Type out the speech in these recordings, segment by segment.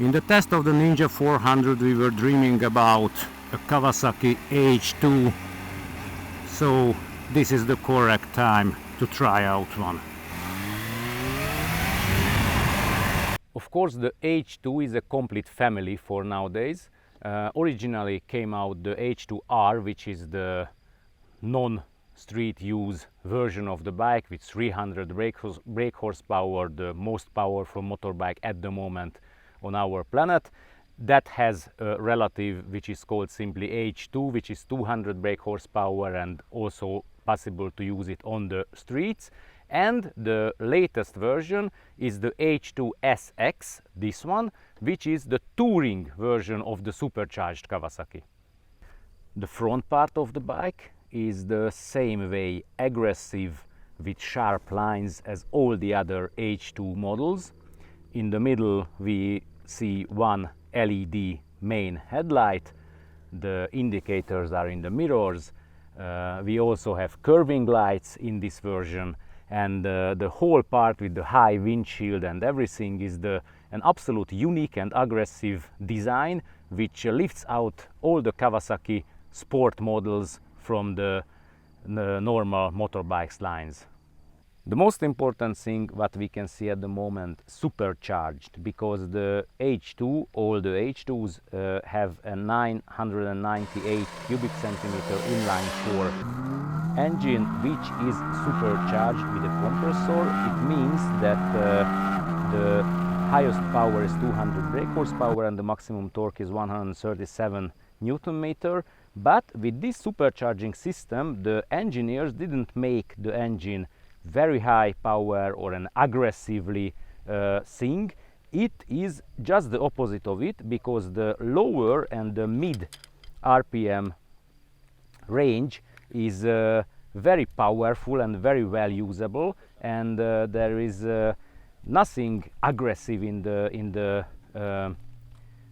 In the test of the Ninja 400 we were dreaming about a Kawasaki H2, so this is the correct time to try out one. Of course, the H2 is a complete family for nowadays. Originally came out the H2R, which is the non-street use version of the bike with 300 brake horsepower, the most powerful motorbike at the moment on our planet. That has a relative which is called simply H2, which is 200 brake horsepower and also possible to use it on the streets. And the latest version is the H2 SX, this one, which is the touring version of the Supercharged Kawasaki. The front part of the bike is the same way aggressive with sharp lines as all the other H2 models. In the middle we see one LED main headlight. The indicators are in the mirrors. We also have curving lights in this version, and the whole part with the high windshield and everything is an absolute unique and aggressive design which lifts out all the Kawasaki sport models from the normal motorbikes lines. The most important thing what we can see at the moment, supercharged, because the H2, all the H2s have a 998 cubic centimeter inline 4 engine which is supercharged with a compressor. It means that the highest power is 200 brake horsepower and the maximum torque is 137 Newton meter. But with this supercharging system, the engineers didn't make the engine very high power or an aggressively thing. It is just the opposite of it, because the lower and the mid RPM range is very powerful and very well usable, and there is nothing aggressive in the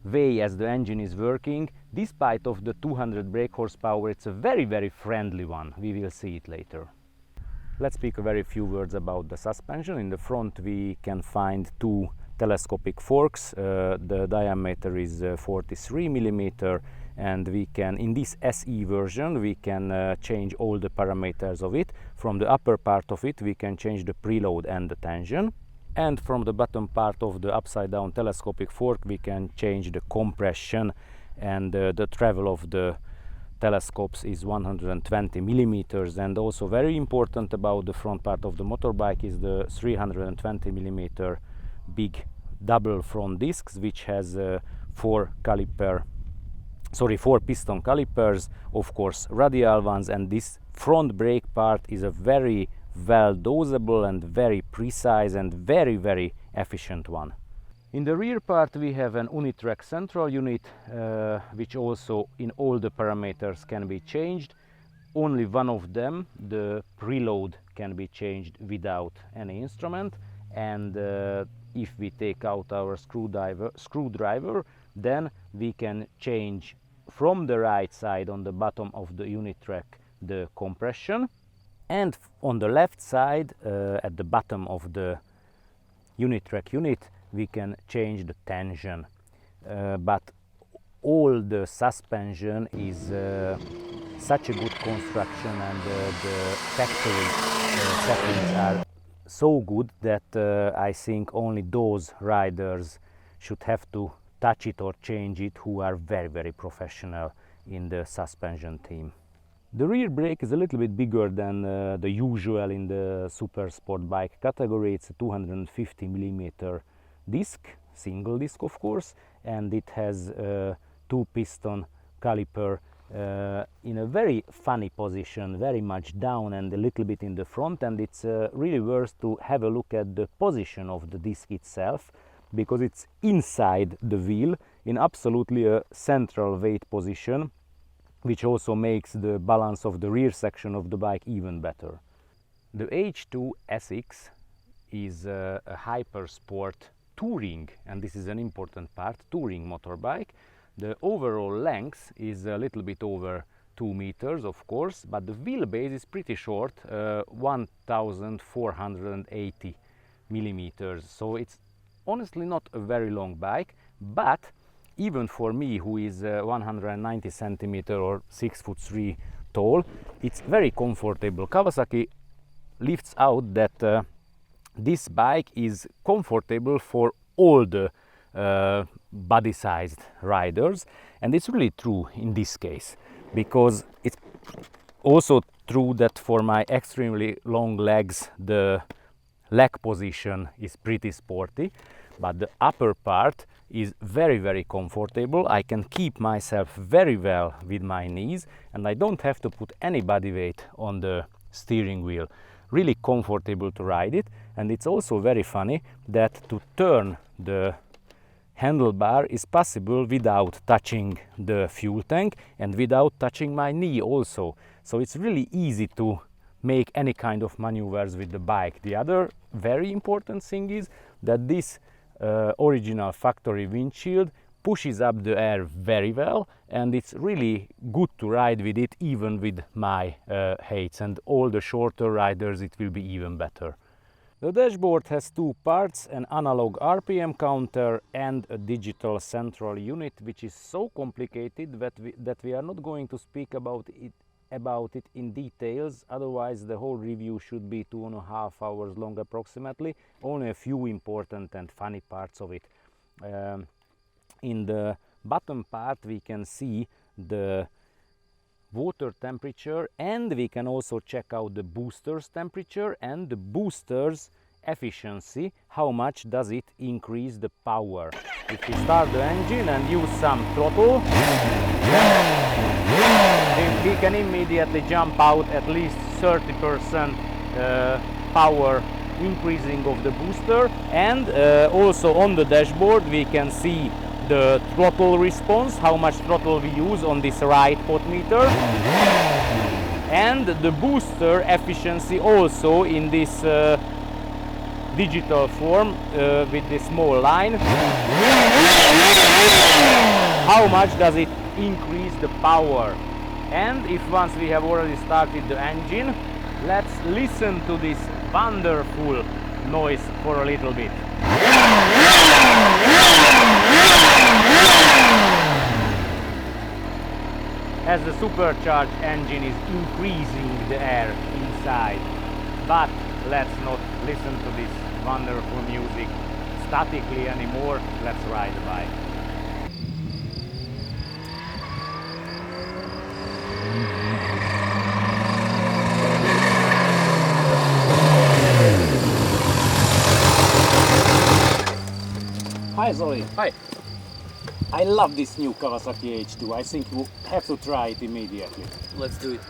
way as the engine is working. Despite of the 200 brake horsepower, it's a very friendly one. We will see it later. Let's speak a very few words about the suspension. In the front we can find two telescopic forks. The diameter is 43 millimeter, and we can, in this SE version, we can change all the parameters of it. From the upper part of it we can change the preload and the tension, and from the bottom part of the upside down telescopic fork we can change the compression, and the travel of the telescopes is 120 millimeters. And also very important about the front part of the motorbike is the 320 millimeter big double front discs, which has four piston calipers, of course radial ones, and this front brake part is a very well dosable and very precise and very efficient one. In the rear part we have an Unitrack central unit, which also in all the parameters can be changed. Only one of them, the preload, can be changed without any instrument, and if we take out our screwdriver, then we can change from the right side on the bottom of the Unitrack the compression, and on the left side at the bottom of the Unitrack unit we can change the tension, but all the suspension is such a good construction, and the factory settings are so good that I think only those riders should have to touch it or change it who are very professional in the suspension team. The rear brake is a little bit bigger than the usual in the super sport bike category. It's a 250 millimeter disc, single disc of course, and it has a two piston caliper in a very funny position, very much down and a little bit in the front, and it's really worth to have a look at the position of the disc itself, because it's inside the wheel in absolutely a central weight position, which also makes the balance of the rear section of the bike even better. The H2 SX is a hyper sport touring, and this is an important part, touring motorbike. The overall length is a little bit over 2 meters, of course, but the wheelbase is pretty short, 1480 millimeters. So it's honestly not a very long bike, but even for me, who is 190 centimeter or 6'3" tall, it's very comfortable. Kawasaki lifts out that this bike is comfortable for all the body-sized riders, and it's really true in this case, because it's also true that for my extremely long legs the leg position is pretty sporty, but the upper part is very comfortable. I can keep myself very well with my knees, and I don't have to put any body weight on the steering wheel. Really comfortable to ride it, and it's also very funny that to turn the handlebar is possible without touching the fuel tank and without touching my knee also. So it's really easy to make any kind of maneuvers with the bike. The other very important thing is that this original factory windshield pushes up the air very well, and it's really good to ride with it even with my heights, and all the shorter riders it will be even better. The dashboard has two parts, an analog RPM counter and a digital central unit, which is so complicated that we are not going to speak about it in details, otherwise the whole review should be 2.5 hours long approximately. Only a few important and funny parts of it. In the bottom part we can see the water temperature, and we can also check out the booster's temperature and the booster's efficiency, how much does it increase the power. If we start the engine and use some throttle, we can immediately jump out at least 30% power increasing of the booster, and also on the dashboard we can see the throttle response, how much throttle we use on this right potmeter, and the booster efficiency also in this digital form with this small line. How much does it increase the power? And if once we have already started the engine, let's listen to this wonderful noise for a little bit. As the Supercharged engine is increasing the air inside. But let's not listen to this wonderful music statically anymore. Let's ride the bike. Hi Zoe. Hi. I love this new Kawasaki H2. I think you have to try it immediately. Let's do it.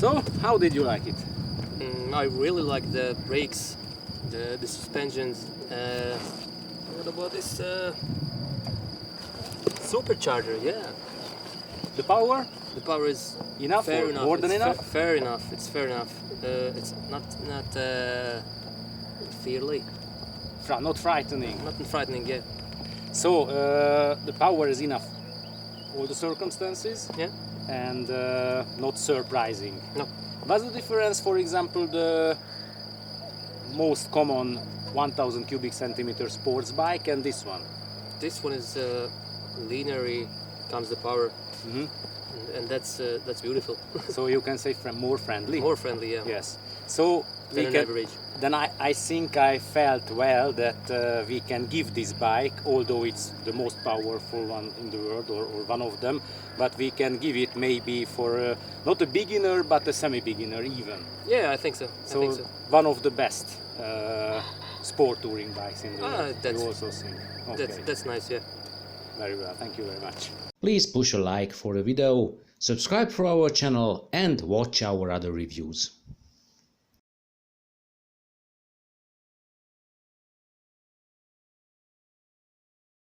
So, how did you like it? I really like the brakes, the suspensions. What about this supercharger? Yeah. The power? The power is Enough fair or enough. more than It's enough? fair enough. It's fair enough. It's not fearly, Not frightening. nothing frightening. Yeah. So the power is enough all the circumstances, Yeah. and not surprising. No. What's the difference, for example, the most common 1000 cubic centimeter sports bike and this one? This one is linearly comes the power, Mhm. and that's beautiful. So you can say more friendly. More friendly, yeah. Yes. So Than an average. then I think I felt well that we can give this bike, although it's the most powerful one in the world or one of them, but we can give it maybe for not a beginner but a semi-beginner even. Yeah, I think so. So, I think so. one of the best sport touring bikes in the world. That's- You also think. Okay. That's nice, yeah. Very well. Thank you very much. Please push a like for the video, subscribe for our channel and watch our other reviews.